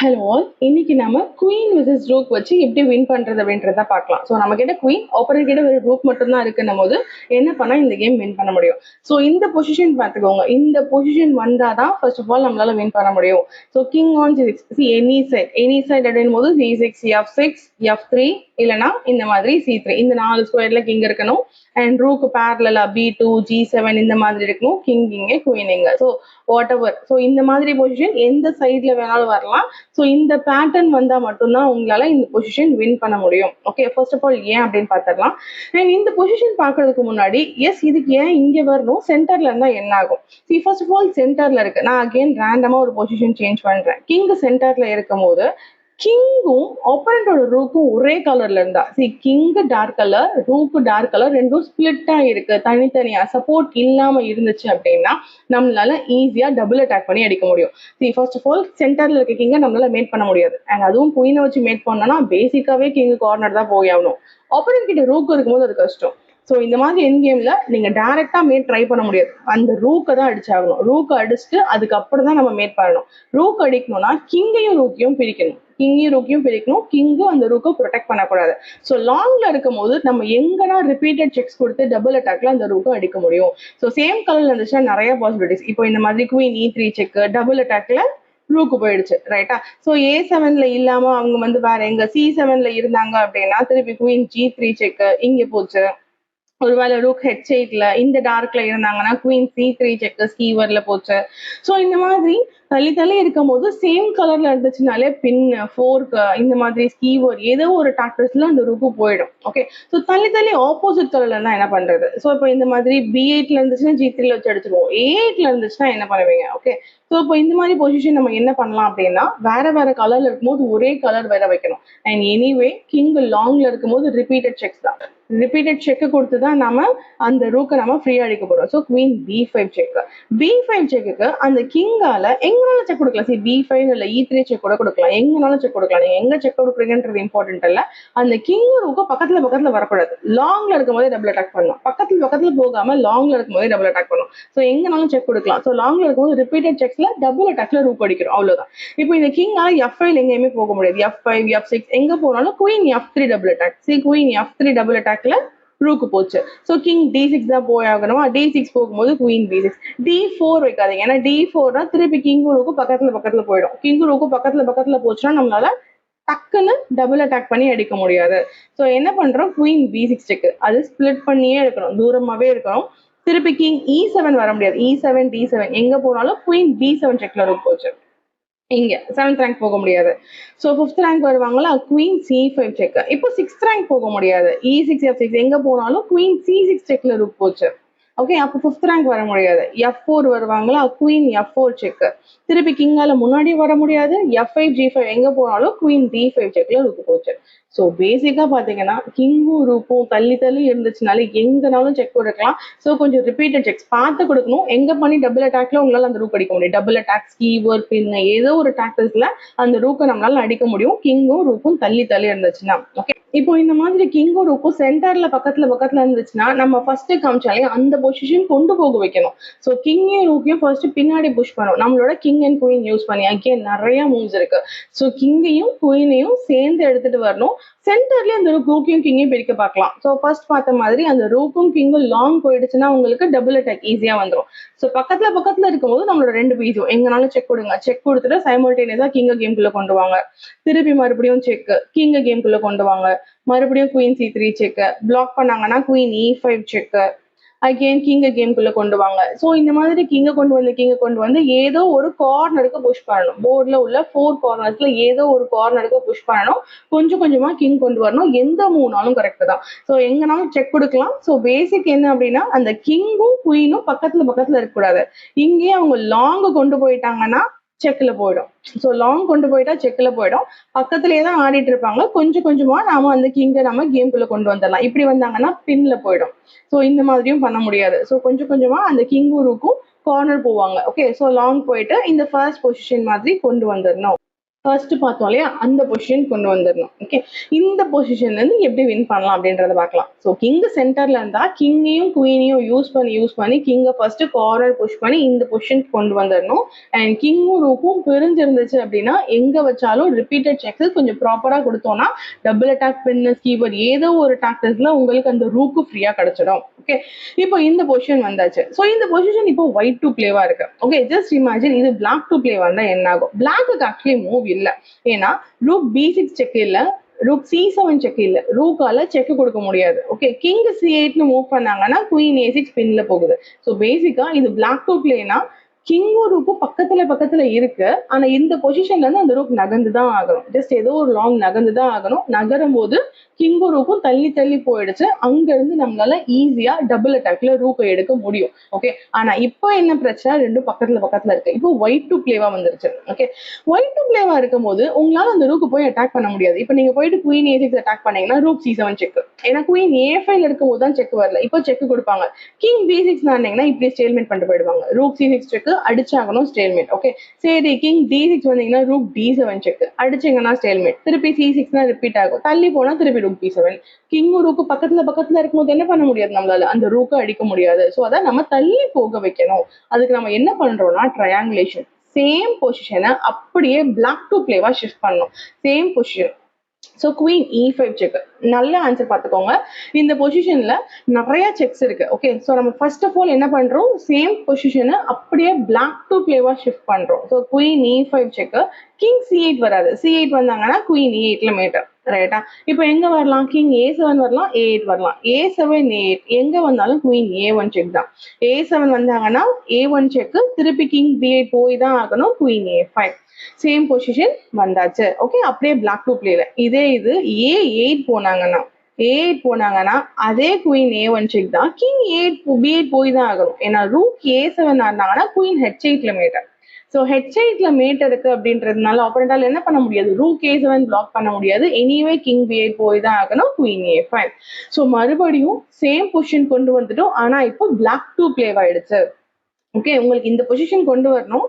Hello all, இன்னைக்கு நம்ம queen versus rook வச்சு எப்படி வின் பண்றது அப்படின்றத பார்க்கலாம். ஸோ நம்ம கிட்ட குயின் ஆப்போனன்ட் கிட்ட ஒரு ரூக் மட்டும் தான் இருக்குன்னும் போது என்ன பண்ணா இந்த கேம் வின் பண்ண முடியும். ஸோ இந்த பொசிஷன் பார்த்துக்கோங்க. இந்த பொசிஷன் வந்தாதான் ஃபர்ஸ்ட் ஆஃப் ஆல் நம்மளால வின் பண்ண முடியும். So king on C any side அப்படின் போது C6 F6 F3 இல்லைன்னா இந்த மாதிரி C3 இந்த 4 ஸ்கொயர்ல கிங் இருக்கணும். அண்ட் ரூக்கு பேரலா B2 G7 இந்த மாதிரி இருக்கணும். கிங் இங்க குயின் இங்க. So what ever. ஸோ இந்த மாதிரி பொசிஷன் எந்த சைட்ல வேணாலும் வரலாம். ஸோ இந்த பேட்டர்ன் வந்தால் மட்டும்தான் உங்களால் இந்த பொசிஷன் வின் பண்ண முடியும். ஓகே, ஃபர்ஸ்ட் ஆஃப் ஆல் ஏன் அப்படின்னு பார்த்துடலாம். அண்ட் இந்த பொசிஷன் பார்க்கறதுக்கு முன்னாடி இதுக்கு ஏன் இங்கே வரணும், சென்டர்ல இருந்தால் என்ன ஆகும். ஃபர்ஸ்ட் ஆஃப் ஆல் சென்டர்ல இருக்கு. நான் அகெயின் ரேண்டமாக ஒரு பொசிஷன் சேஞ்ச் பண்றேன். கிங் சென்டர்ல இருக்கும் போது கிங்கும் ஆப்போனண்டோட ரூக்கும் ஒரே கலர்ல இருந்தா king dark colour rook dark colour ரெண்டும் ஸ்பிளிட்டா இருக்கு, தனித்தனியா சப்போர்ட் இல்லாம இருந்துச்சு அப்படின்னா நம்மளால ஈஸியா டபுள் அட்டாக் பண்ணி அடிக்க முடியும். ஃபர்ஸ்ட் ஆஃப் ஆல் சென்டர்ல இருக்க கிங்க நம்மளால மேட் பண்ண முடியாது. அண்ட் அதுவும் குயினை வச்சு மேட் பண்ணோம்னா பேசிக்காவே கிங் கார்னர் தான் போய் ஆகணும். ஆப்போனன்ட் கிட்ட ரூக் இருக்கும்போது அது கஷ்டம். ஸோ இந்த மாதிரி என் கேம்ல நீங்க டைரக்டா மேட் ட்ரை பண்ண முடியாது. அந்த ரூக்கை தான் அடிச்சாகணும். ரூக்கை அடிச்சுட்டு அதுக்கப்புறம் தான் நம்ம மேட் பண்ணணும். ரூக் அடிக்கணும்னா கிங்கையும் ரூக்கையும் பிரிக்கணும். கிங்கும் அந்த ரூக்கை ப்ரொடெக்ட் பண்ணக்கூடாது. ஸோ லாங்ல இருக்கும் போது நம்ம எங்கன்னா ரிப்பீட்டட் செக்ஸ் கொடுத்து டபுள் அட்டாக்ல அந்த ரூக்கை அடிக்க முடியும். ஸோ சேம் கலர்ல இருந்துச்சுன்னா நிறைய பாசிபிலிட்டிஸ். இப்போ இந்த மாதிரி குயின் E3 செக் டபுள் அட்டாக்ல ரூக்கு போயிடுச்சு, ரைட்டா. ஸோ A7ல இல்லாம அவங்க வேற எங்க C7ல இருந்தாங்க அப்படின்னா திருப்பி குயின் G3 செக் இங்க போச்சு. ஒருவேளை ரூக் H8ல இந்த டார்க்ல இருந்தாங்கன்னா குயின் C3 செக் ஸ்கீவர்ல போச்சு. ஸோ இந்த மாதிரி தள்ளி தள்ளி இருக்கும் போது சேம் கலர்ல இருந்துச்சுனாலே பின் ஃபோர்க் இந்த மாதிரி ஸ்கீவர் ஏதோ ஒரு டாக்டர்ஸ்ல அந்த ரூக்கு போயிடும். ஓகே, ஸோ தள்ளி தள்ளி ஆப்போசிட் கலர்ல இருந்தா என்ன பண்றது. ஸோ இப்போ இந்த மாதிரி B8ல இருந்துச்சுன்னா G3ல வச்சு அடிச்சிருவோம். A8ல இருந்துச்சுன்னா என்ன பண்ணுவீங்க. ஓகே, ஸோ இப்போ இந்த மாதிரி பொசிஷன் நம்ம என்ன பண்ணலாம் அப்படின்னா வேற வேற கலர்ல இருக்கும்போது ஒரே கலர் வேற வைக்கணும். அண்ட் எனிவே கிங் லாங்ல இருக்கும்போது ரிப்பீட்டட் செக்ஸ் தான். ரிப்பீட்டட் செக் கொடுத்து தான் நம்ம அந்த ரூக்கை நம்ம ஃப்ரீயா அடிக்க போறோம். So queen B5 check. B5 செக்குக்கு அந்த கிங்கால எங்கனாலும் செக் கொடுக்கலாம். B5 இல்ல E3 செக் கூட கொடுக்கலாம். எங்கனாலும் செக் கொடுக்கலாம். நீங்க எங்க செக் கொடுக்குறீங்கன்றது இம்பார்ட்டன்ட் இல்ல. அந்த கிங் ரூக்க பக்கத்துல பக்கத்துல வரக்கூடாது. லாங்ல இருக்கும் போதே டபுள் அட்டாக் பண்ணணும். பக்கத்துல போகாம லாங்ல இருக்கும் போதே டபுள் அட்டாக் பண்ணணும். ஸோ எங்கனாலும் செக் கொடுக்கலாம். ஸோ லாங்ல இருக்கும்போது ரிப்பீட்டட் செக்ஸ்ல டபுள் அட்டாக்ல ரூக் அடிக்கிறோம், அவ்வளவுதான். இப்போ இந்த கிங்கால F5 எங்கேயுமே போக முடியாது. F5 F6 எங்க போனாலும் queen F3 double attack. Queen F3 double அட்டாக்ல ரூக்கு போச்சு. ஸோ கிங் D6 தான் போய் ஆகணுமா. D6 போகும்போது குயின் B6. D4 வைக்காதீங்க. ஏன்னா D4 திருப்பி கிங் ரூக்கு பக்கத்துல போயிடும். கிங் ரூக்கு பக்கத்துல போச்சுன்னா நம்மளால டக்குன்னு டபுள் அட்டாக் பண்ணி அடிக்க முடியாது. ஸோ என்ன பண்றோம், குயின் B6 செக். அது ஸ்பிளிட் பண்ணியே இருக்கணும், தூரமாவே இருக்கணும். திருப்பி கிங் E7 வர முடியாது. E7 D7 எங்க போனாலும் குயின் B7 செக்ல ரூக் போச்சு. இங்க 7th ரேங்க் போக முடியாது. ஸோ 5th ரேங்க் வருவாங்களா, குயின் C5 செக். இப்போ 6th ரேங்க் போக முடியாது. E6 F6 எங்க போனாலும் குயின் C6 செக்ல ரூக் போச்சு. ஓகே, அப்போ 5th ரேங்க் வர முடியாது. F4 வருவாங்களா, குயின் F4 செக். திருப்பி கிங்கால முன்னாடி வர முடியாது. F5 G5 எங்க போனாலும் குயின் D5 செக்ல ரூக் போச்சு. ஸோ பேசிக்கா பாத்தீங்கன்னா கிங்கும் ரூக்கும் தள்ளி தள்ளி இருந்துச்சுனாலே எங்கனாலும் செக் கொடுக்கலாம். ஸோ கொஞ்சம் ரிப்பீட்டட் செக்ஸ் பார்த்து கொடுக்கணும். எங்க பண்ணி டபுள் அட்டாக்ல உங்களால அந்த ரூக் அடிக்க முடியும். டபுள் அட்டாக் ஸ்கீவர் பின் ஏதோ ஒரு டாக்டர்ஸ்ல அந்த ரூக்கை நம்மளால அடிக்க முடியும். கிங்கும் ரூக்கும் தள்ளி தள்ளி இருந்துச்சுன்னா. ஓகே, இப்போ இந்த மாதிரி கிங்கும் ரூக்கும் சென்டர்ல பக்கத்துல இருந்துச்சுன்னா நம்ம ஃபர்ஸ்ட் காமிச்சாலே அந்த பொசிஷன் கொண்டு போக வைக்கணும். ஸோ கிங்கையும் ரூக்கையும் ஃபர்ஸ்ட் பின்னாடி புஷ் பண்ணும். நம்மளோட கிங் அண்ட் குயின் யூஸ் பண்ணி அகேன் நிறைய மூவ்ஸ் இருக்கு. ஸோ கிங்கையும் குயினையும் சேர்ந்து எடுத்துட்டு வரணும். சென்டர்லயே அந்த ரூக்கையும் கிங்கையும் பிரிக்க பார்க்கலாம். ஸோ ஃபர்ஸ்ட் பார்த்த மாதிரி அந்த ரூக்கும் கிங்கும் லாங் போயிடுச்சுன்னா உங்களுக்கு டபுள் அட்டாக் ஈஸியா வந்துடும். ஸோ பக்கத்துல இருக்கும்போது நம்மளோட 2 பீஸும் எங்கனாலும் செக் கொடுங்க. செக் கொடுத்துட்டு சைமல்டேனியஸா கிங்க கேம்குள்ள கொண்டு வாங்க. திருப்பி மறுபடியும் செக், கிங்க கேம்குள்ள கொண்டு வாங்க. மறுபடியும் குயின் C3 செக். பிளாக் பண்ணாங்கன்னா குயின் E5 செக். அகெயின் கிங்க கேம்குள்ள கொண்டு வாங்க. ஸோ இந்த மாதிரி கிங்க கொண்டு வந்து ஏதோ ஒரு கார்னருக்கு புஷ் பண்ணணும். போர்ட்ல உள்ள 4 கார்னர்ஸ்ல ஏதோ ஒரு கார்னருக்கு புஷ் பண்ணணும். கொஞ்சம் கொஞ்சமா கிங் கொண்டு வரணும். எந்த மூணாலும் கரெக்ட் தான். ஸோ எங்கனாலும் செக் கொடுக்கலாம். ஸோ பேசிக் என்ன அப்படின்னா அந்த கிங்கும் குயினும் பக்கத்துல இருக்கக்கூடாது. இங்கேயே அவங்க லாங் கொண்டு போயிட்டாங்கன்னா செக்ல போயிடும். ஸோ லாங் கொண்டு போயிட்டா செக்ல போயிடும். பக்கத்துலயே தான் ஆடிட்டு இருப்பாங்க. கொஞ்சம் கொஞ்சமா நாம அந்த கிங்கை நம்ம கேம்குள்ள கொண்டு வந்துடலாம். இப்படி வந்தாங்கன்னா பின்ல போயிடும். ஸோ இந்த மாதிரியும் பண்ண முடியாது. ஸோ கொஞ்சம் கொஞ்சமா அந்த கிங்கும் ரூக்கும் கார்னர் போவாங்க. ஓகே, ஸோ லாங் போயிட்டு இந்த ஃபர்ஸ்ட் பொசிஷன் மாதிரி கொண்டு வந்துடணும். ஃபர்ஸ்ட் பார்த்தோம் இல்லையா, அந்த பொசிஷன் கொண்டு வந்துடணும். ஓகே, இந்த பொசிஷன்ல இருந்து எப்படி வின் பண்ணலாம் அப்படின்றத பார்க்கலாம். ஸோ கிங் சென்டர்ல இருந்தா கிங்கையும் குயினையும் யூஸ் பண்ணி கிங்கை ஃபர்ஸ்ட் கார்னர் புஷ் பண்ணி இந்த பொசிஷன் கொண்டு வந்துடணும். அண்ட் கிங்கும் ரூக்கும் பிரிஞ்சிருந்துச்சு அப்படின்னா எங்க வச்சாலும் ரிப்பீட்டட் செக்ஸ் கொஞ்சம் ப்ராப்பரா கொடுத்தோம்னா டபுள் அட்டாக் பின்னஸ் கீபோர்ட் ஏதோ ஒரு டாக்டர்ஸ்ல உங்களுக்கு அந்த ரூக்கு ஃப்ரீயா கிடைச்சிடும். ஓகே, இப்போ இந்த பொசிஷன் வந்தாச்சு. ஸோ இந்த பொசிஷன் இப்போ ஒயிட் டு பிளேவா இருக்கு. ஓகே, ஜஸ்ட் இமேஜின் இது பிளாக் டு பிளேவா இருந்தா என்ன ஆகும்? பிளாக்கு ஆக்சுவலி மூவ் இல்ல, ஏன்னா ரூக் B6 செக் இல்ல, ரூக் C7 செக் இல்ல, ரூக்கால செக் கொடுக்க முடியாது. ஓகே, கிங் C8 மூவ் பண்ணாங்கன்னா குயின் A6 பின்ல போகுது. ஸோ பேசிக்கா இது பிளாக் டு பிளேனா கிங்கும் ரூக்கும் பக்கத்துல இருக்கு. ஆனா இந்த பொசிஷன்ல இருந்து அந்த ரூக் நகர்ந்துதான் ஆகணும். ஜஸ்ட் ஏதோ ஒரு லாங் நகர்ந்துதான் ஆகணும். நகரும் போது கிங்கும் ரூக்கும் தள்ளி போயிடுச்சு. அங்க இருந்து நம்மளால ஈஸியா டபுள் அட்டாக்ல ரூக்கை எடுக்க முடியும். ஓகே, ஆனா இப்போ என்ன பிரச்சனை, ரெண்டும் பக்கத்துல இருக்கு. இப்போ ஒயிட் டு பிளேவா வந்துருச்சு. ஓகே, ஒயிட் டு பிளேவா இருக்கும் போது உங்களால அந்த ரூக்கு போய் அட்டாக் பண்ண முடியாது. இப்போ நீங்க போயிட்டு குயின் A6 அட்டாக் பண்ணீங்கன்னா ரூக் C7 செக், ஏன்னா குயின் A5 இருக்கும் போது தான் செக் வரல, இப்போ செக் கொடுப்பாங்க. கிங் B6 ஆனீங்கன்னா இப்படி ஸ்டேல்மேட் பண்ணிட்டு போயிடுவாங்க. ரூக் C6 செக் அடிச்சாகணும், ஸ்டேல்மேட். ஓகே, சரி கிங் D6 வந்தீங்கன்னா ரூக் D7 செக் அடிச்சீங்கன்னா ஸ்டேல்மேட். திருப்பி C6 ரிப்பீட் ஆகும். தள்ளி போனா திருப்பி ரூக் B7. கிங் ரூக்கு பக்கத்துல இருக்கும்போது என்ன பண்ண முடியாது, நம்மளால அந்த ரூக்கை அடிக்க முடியாது. ஸோ அதை நம்ம தள்ளி போக வைக்கணும். அதுக்கு நம்ம என்ன பண்றோம்னா ட்ரையாங்குலேஷன். சேம் பொசிஷனை அப்படியே பிளாக் டு பிளேவா ஷிஃப்ட் பண்ணணும். Same position. So queen E5 check, நல்ல ஆன்சர் பார்த்துக்கோங்க. இந்த பொசிஷன்ல நிறைய செக்ஸ் இருக்கு. ஓகே, ஸோ நம்ம ஃபர்ஸ்ட் ஆஃப் ஆல் என்ன பண்றோம், சேம் பொசிஷனை அப்படியே பிளாக் டு பிளேவா ஷிஃப்ட் பண்றோம். So queen E5 check, king C8 வராது. C8 வந்தாங்கன்னா குயின் E8ல மேட்டர். ரைட்டா, இப்போ எங்க வரலாம், கிங் A7 வரலாம், A8 வரலாம். A7 A8 எங்க வந்தாலும் குயின் A1 செக் தான். A7 வந்தாங்கன்னா A1 செக், திருப்பி கிங் B8 போய் தான் ஆகணும், குயின் A5. சேம் பொசிஷன் வந்தாச்சு. ஓகே, அப்படியே பிளாக் டு பிளேல இது A8 போனாங்கன்னா அதே குயின் A1 செக் தான், கிங் B8 போய் தான் ஆகணும். ஏன்னா ரூக் A7 ஆனாங்கன்னா குயின் H8ல மேட்டர். ஸோ H8ல மேட்டர் இருக்கு அப்படின்றதுனால ஆப்பரண்டால என்ன பண்ண முடியாது, ரூக் A7 பிளாக் பண்ண முடியாது. எனிவே கிங் B8 போய் தான் ஆகணும், குயின் A5. ஸோ மறுபடியும் சேம் பொசிஷன் கொண்டு வந்துட்டோம். ஆனா இப்போ பிளாக் டு பிளேவ் ஆயிடுச்சு. ஓகே, உங்களுக்கு இந்த பொசிஷன் கொண்டு வரணும்,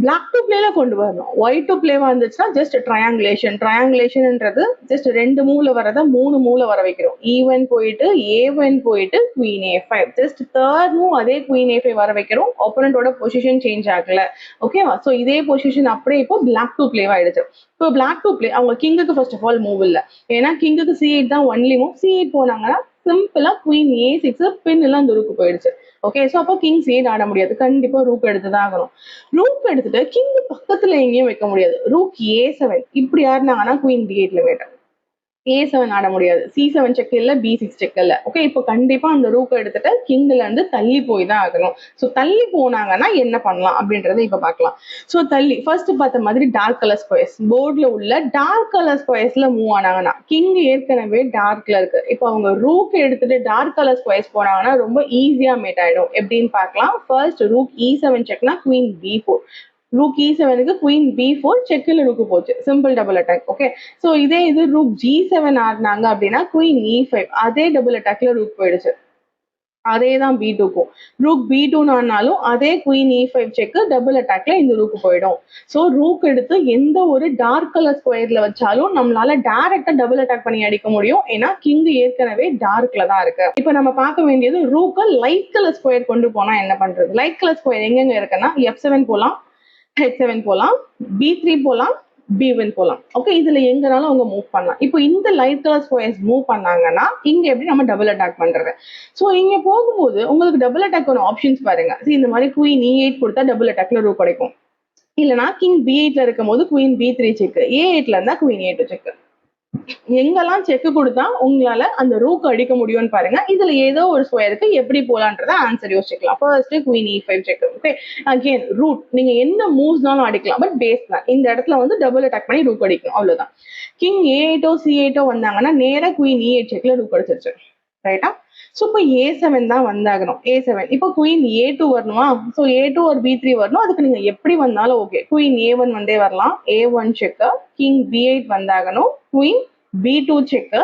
பிளாக் டு பிளேல கொண்டு வரணும். ஒயிட் டு பிளேவா இருந்துச்சுன்னா ஜஸ்ட் ட்ரையாங்குலேஷன்ன்றது ஜஸ்ட் 2 மூவ்ல வரத 3 மூவ்ல வர வைக்கிறோம். E1 போயிட்டு A1 போயிட்டு queen A5, just third move அதே குயின் A5 வர வைக்கிறோம். ஆப்போனண்டோட பொசிஷன் சேஞ்ச் ஆகல. ஓகேவா, ஸோ இதே பொசிஷன் அப்படியே இப்போ பிளாக் டு பிளேவா ஆயிடுச்சு. இப்போ பிளாக் டு பிளே அவங்க கிங்குக்கு ஃபர்ஸ்ட் ஆஃப் ஆல் மூவ் இல்லை, ஏன்னா கிங்குக்கு C8 தான் ஒன்லி மூவ். C8 போனாங்கன்னா சிம்பிளா குயின் A6 பின் எல்லாம் அந்த ரூக்கு போயிடுச்சு. ஓகே, ஸோ அப்போ கிங் C8 ஆட முடியாது, கண்டிப்பா ரூக் எடுத்துதான் ஆகணும். ரூக் எடுத்துட்டு கிங் பக்கத்துல எங்கேயும் வைக்க முடியாது. ரூக் A7 இப்படி ஆடினாங்கன்னா குயின் D8ல மேட்டர். A7 ஆட முடியாது, C7 செக் இல்ல, B6 செக் இல்ல. ஓகே, இப்போ கண்டிப்பா அந்த ரூக் எடுத்துட்டு கிங்ல இருந்து தள்ளி போய் தான் ஆகணும். ஸோ தள்ளி போனாங்கன்னா என்ன பண்ணலாம் அப்படின்றத இப்ப பார்க்கலாம். ஸோ தள்ளி ஃபர்ஸ்ட் பார்த்த மாதிரி டார்க் கலர் ஸ்கொயர்ஸ், போர்ட்ல உள்ள டார்க் கலர் ஸ்கொயர்ஸ்ல மூவ் ஆனாங்கன்னா கிங் ஏற்கனவே டார்க்ல இருக்கு. இப்போ அவங்க ரூக் எடுத்துட்டு டார்க் கலர் ஸ்கொயர்ஸ் போனாங்கன்னா ரொம்ப ஈஸியா மேட் ஆயிடும். எப்படின்னு பார்க்கலாம். ஃபர்ஸ்ட் ரூக் E7 செக்னா குயின் B4, ரூக் E7க்கு குயின் B4 செக்கில் ரூக்கு போச்சு, simple double attack. Okay, so இதே இது ரூக் G7 ஆடினாங்க அப்படின்னா குயின் E5 அதே டபுள் அட்டாக்ல ரூக் போயிடுச்சு. அதே தான் B2க்கும். ரூக் B2 ஆனாலும் அதே குயின் E5 செக் டபுள் அட்டாக்ல இந்த ரூக்கு போயிடும். ஸோ ரூக் எடுத்து எந்த ஒரு டார்க் கலர் ஸ்கொயர்ல வச்சாலும் நம்மளால டைரக்டா டபுள் அட்டாக் பண்ணி அடிக்க முடியும். ஏன்னா கிங் ஏற்கனவே டார்க்ல தான் இருக்கு. இப்போ நம்ம பார்க்க வேண்டியது ரூக்கை லைட் கலர் ஸ்கொயர் கொண்டு போனா என்ன பண்றது. லைட் கலர் ஸ்கொயர் எங்கெங்க இருக்குன்னா F7 போலாம், H7 போலாம், B3 போலாம், B1 போலாம். ஓகே, இதுல எங்கனாலும் அவங்க மூவ் பண்ணலாம். இப்போ இந்த லைட் கலர் ஸ்கொயர்ஸ் மூவ் பண்ணாங்கன்னா இங்க எப்படி நம்ம டபுள் அட்டாக் பண்றது. ஸோ இங்க போகும்போது உங்களுக்கு டபுள் அட்டாக் ஆப்ஷன்ஸ் பாருங்க. இந்த மாதிரி குயின் E8 கொடுத்தா டபுள் அட்டாக்ல ரூக் கிடைக்கும். இல்லைன்னா கிங் B8ல இருக்கும் போது குயின் B3 செக், A8ல இருந்தா குயின் A2 செக். எங்கெல்லாம் செக் கொடுத்தா உங்களால அந்த ரூக் அடிக்க முடியும்னு பாருங்க. இதுல ஏதோ ஒரு ஸ்கொயருக்கு எப்படி போலான்றத ஆன்சர் யோசிக்கலாம். First queen E5 check. Okay, again route நீங்க என்ன மூவ்ஸ்னாலும் அடிக்கலாம், பட் பேஸ் தான் இந்த இடத்துல வந்து டபுள் அட்டாக் பண்ணி ரூக் அடிக்கணும், அவ்வளவுதான். கிங் A8 C8 வந்தாங்கன்னா நேரா குயின் E8 செக்ல ரூக் அடிச்சிருச்சு. ரைட்டா, ஸோ இப்போ A7 தான் வந்தாகணும். A7 இப்போ குயின் A2 வரணுமா, ஸோ A2 ஒரு B3 வரணும். அதுக்கு நீங்க எப்படி வந்தாலும் ஓகே. குயின் A1 வந்தே வரலாம், A1 செக், கிங் B8 வந்தாகணும், queen B2 check,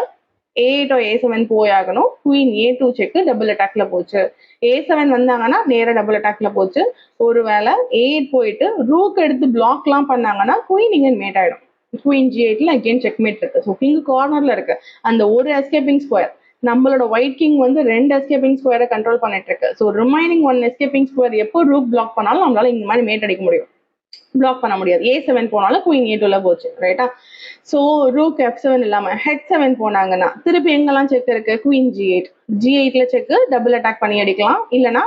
A8 A7 போயாகணும், குயின் A2 செக் டபுள் அட்டாக்ல போச்சு. A7 வந்தாங்கன்னா நேர டபுள் அட்டாக்ல போச்சு. ஒருவேளை A8 போயிட்டு ரூக் எடுத்து பிளாக் எல்லாம் பண்ணாங்கன்னா குயின் இங்க மேட் ஆயிடும். குயின் G8ல அகைன் செக்மேட் இருக்கு. ஸோ கிங் கார்னர்ல இருக்கு. அந்த ஒரு எஸ்கேப்பிங் ஸ்கொயர் நம்மளோட ஒயிட் கிங் வந்து 2 எஸ்கேப்பிங் ஸ்கொயரை கண்ட்ரோல் பண்ணிட்டு இருக்கு. ஸோ ரிமைனிங் 1 எஸ்கேப்பிங் ஸ்கொயர் எப்போ ரூக் பிளாக் பண்ணாலும் நம்மளால இந்த மாதிரி மேட் அடிக்க முடியும். பிளாக் பண்ண முடியாது. A7 போனாலும் குயின் A2ல போச்சு, ரைட்டா? ஸோ ரூக் F7 இல்லாம H7 போனாங்கன்னா திருப்பி எங்கெல்லாம் செக் இருக்கு? குயின் G8ல செக் டபுள் அட்டாக் பண்ணி அடிக்கலாம், இல்லைன்னா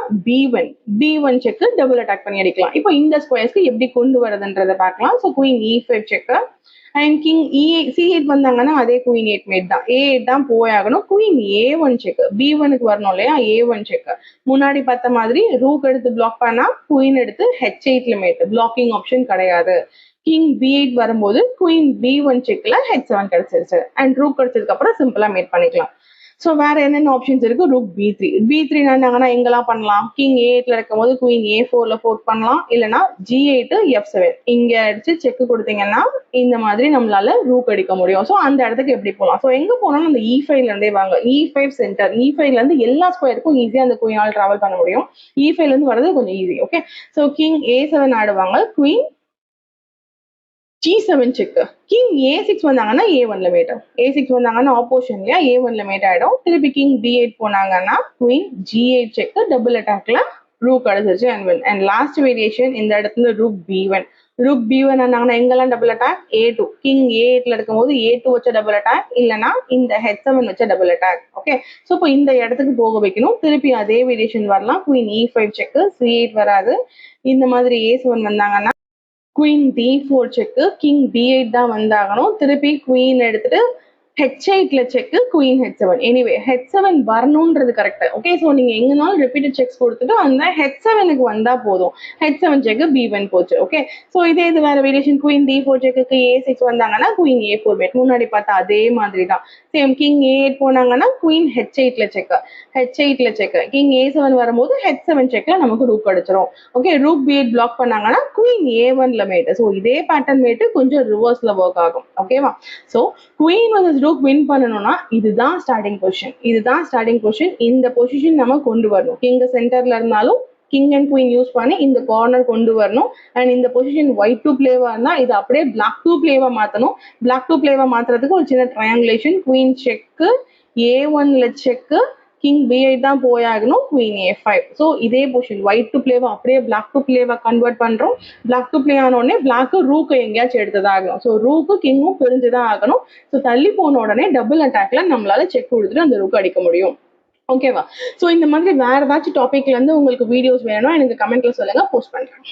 B1 செக் டபுள் அட்டாக் பண்ணி அடிக்கலாம். இப்போ இந்த ஸ்கொயர்ஸ்க்கு எப்படி கொண்டு வரதுன்றதை பார்க்கலாம். So queen E5 check and king C8 வந்தாங்கன்னா அதே குயின் 8 மேட் தான். A8 தான் போயாகணும். குயின் A1 செக், B1க்கு வரணும் இல்லையா? A1 check. முன்னாடி பார்த்த மாதிரி ரூக் எடுத்து பிளாக் பண்ணா குயின் எடுத்து H8ல மேட், பிளாக்கிங் ஆப்ஷன் கிடையாது. கிங் B8 வரும்போது குயின் B1 செக்ல H7 கிடைச்சிருச்சு அண்ட் ரூக் கிடைச்சதுக்கு அப்புறம் சிம்பிளா மேட் பண்ணிக்கலாம். ஸோ வேற என்னென்ன ஆப்ஷன்ஸ் இருக்கு? ரூக் B3 இருந்தாங்கன்னா எங்கெல்லாம் பண்ணலாம்? கிங் A8ல இருக்கும் போது குயின் A4ல ஃபோர்க் பண்ணலாம், இல்லைன்னா G8 F7 இங்க அடிச்சு செக் கொடுத்தீங்கன்னா இந்த மாதிரி நம்மளால ரூக் அடிக்க முடியும். ஸோ அந்த இடத்துக்கு எப்படி போகலாம்? ஸோ எங்க போனாலும் அந்த E5ல இருந்தே வாங்க. E5 சென்டர், E5ல இருந்து எல்லா ஸ்கொயருக்கும் ஈஸியா அந்த குயினால டிராவல் பண்ண முடியும். E5ல இருந்து வர்றது கொஞ்சம் easy. Okay, so king A7 ஆடுவாங்க, queen G7 check. King A6 வந்தாங்கன்னா A1ல மேட், A6 வந்தாங்கன்னா ஆப்போசிஷன்ல A1ல மேட் ஆயிடும். திருப்பி கிங் B8 போனாங்கன்னா குயின் G8 செக், டபுள் அட்டாக்ல ரூக் அடிச்சிருச்சு அண்ட் லாஸ்ட் வேரியேஷன் இந்த இடத்துல ரூக் B1 ஆனாங்கன்னா எங்கெல்லாம் டபுள் அட்டாக்? A2, கிங் A8ல இருக்கும்போது A2 வச்ச டபுள் அட்டாக், இல்லைன்னா இந்த H7 வச்ச டபுள் அட்டாக். ஓகே, ஸோ இப்போ இந்த இடத்துக்கு போக வைக்கணும். திருப்பி அதே வேரியேஷன் வரலாம். குயின் E5 செக், C8 வராது. இந்த மாதிரி A7 வந்தாங்கன்னா குயின் D4 செக்கு, கிங் B8 தான் வந்தாகணும். திருப்பி குயின் எடுத்துட்டு H8ல check, queen H7. Anyway H7 வரணும்ன்றது கரெக்ட். ஓகே, ஸோ நீங்க எங்கனாலும் ரிப்பீட்டட் செக்ஸ் கொடுத்துட்டு அந்த H7க்கு வந்தா போதும். H7 செக், B1 போச்சு. ஓகே, ஸோ இதே இது வேற வேரியேஷன். குயின் D4 செக்கு A6 வந்தாங்கன்னா குயின் A4 மேட், முன்னாடி பார்த்தா அதே மாதிரி தான். சேம் கிங் A8 போனாங்கன்னா குயின் H8ல செக், கிங் A7 வரும்போது H7 செக்ல நமக்கு ரூக் அடிச்சிரும். ஓகே, ரூக் B8 பிளாக் பண்ணாங்கன்னா குயின் A1ல மேட். ஸோ இதே பேட்டர்ன் மேட் கொஞ்சம் ரிவர்ஸ்ல ஒர்க் ஆகும். ஓகேவா? So queen versus rook win பண்ணணும்னா இதுதான் ஸ்டார்டிங் பொசிஷன். இந்த பொசிஷன் நம்ம கொண்டு வரணும். கிங் சென்டர்ல இருந்தாலும் கிங் அண்ட் குயின் யூஸ் பண்ணி இந்த கார்னர் கொண்டு வரணும். அண்ட் இந்த பொசிஷன் ஒயிட் டூ பிளேவா இருந்தா இது அப்படியே பிளாக் டூ பிளேவா மாத்தணும். பிளாக் டூ பிளேவா மாத்துறதுக்கு ஒரு சின்ன ட்ரையாங்குலேஷன். குயின் செக்கு, A1ல செக்கு, கிங் B8 தான் போயாகணும், குயின் A5. ஸோ இதே பொசிஷன் ஒயிட் டு பிளேவா அப்படியே பிளாக் டு பிளேவா கன்வெர்ட் பண்றோம். பிளாக் டு பிளே ஆன உடனே பிளாக் ரூக்கு எங்கேயாச்சும் எடுத்துதான் ஆகணும். ஸோ ரூக்கு கிங்கும் பிரிஞ்சுதான் ஆகணும். ஸோ தள்ளி போன உடனே டபுள் அட்டாக்ல நம்மளால செக் கொடுத்துட்டு அந்த ரூக் அடிக்க முடியும். ஓகேவா? ஸோ இந்த மாதிரி வேற ஏதாச்சும் டாபிக்ல இருந்து உங்களுக்கு வீடியோஸ் வேணும்னா எனக்கு கமெண்ட்ல சொல்லுங்க, போஸ்ட் பண்றேன்.